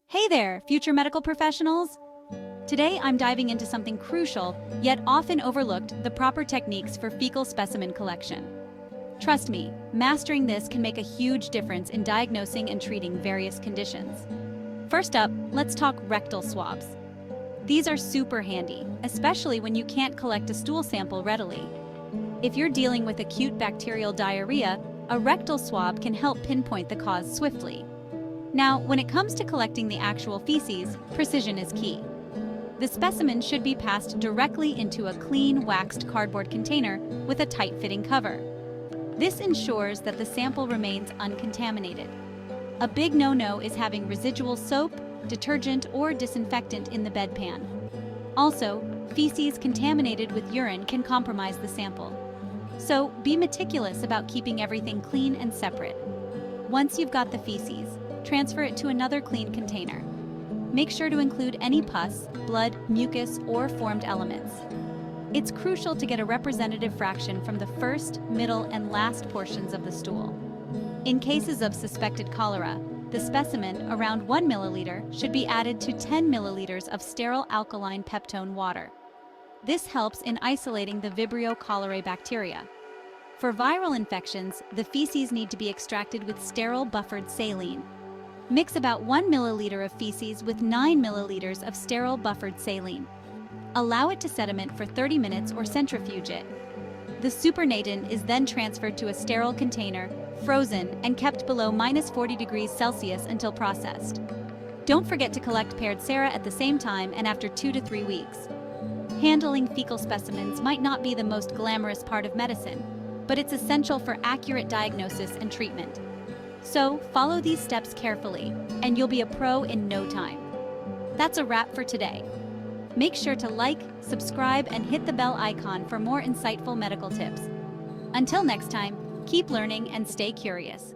Hey there, future medical professionals! Today I'm diving into something crucial, yet often overlooked, the proper techniques for fecal specimen collection. Trust me, mastering this can make a huge difference in diagnosing and treating various conditions. First up, let's talk rectal swabs. These are super handy, especially when you can't collect a stool sample readily. If you're dealing with acute bacterial diarrhea, a rectal swab can help pinpoint the cause swiftly. Now, when it comes to collecting the actual feces, precision is key. The specimen should be passed directly into a clean, waxed cardboard container with a tight-fitting cover. This ensures that the sample remains uncontaminated. A big no-no is having residual soap, detergent, or disinfectant in the bedpan. Also, feces contaminated with urine can compromise the sample. So, be meticulous about keeping everything clean and separate. Once you've got the feces, transfer it to another clean container. Make sure to include any pus, blood, mucus, or formed elements. It's crucial to get a representative fraction from the first, middle, and last portions of the stool. In cases of suspected cholera, the specimen, around 1 milliliter, should be added to 10 milliliters of sterile alkaline peptone water. This helps in isolating the Vibrio cholerae bacteria. For viral infections, the feces need to be extracted with sterile buffered saline. Mix about 1 milliliter of feces with 9 milliliters of sterile buffered saline. Allow it to sediment for 30 minutes or centrifuge it. The supernatant is then transferred to a sterile container, frozen, and kept below -40 degrees Celsius until processed. Don't forget to collect paired sera at the same time and after 2 to 3 weeks. Handling fecal specimens might not be the most glamorous part of medicine, but it's essential for accurate diagnosis and treatment. So, follow these steps carefully, and you'll be a pro in no time. That's a wrap for today. Make sure to like, subscribe, and hit the bell icon for more insightful medical tips. Until next time, keep learning and stay curious.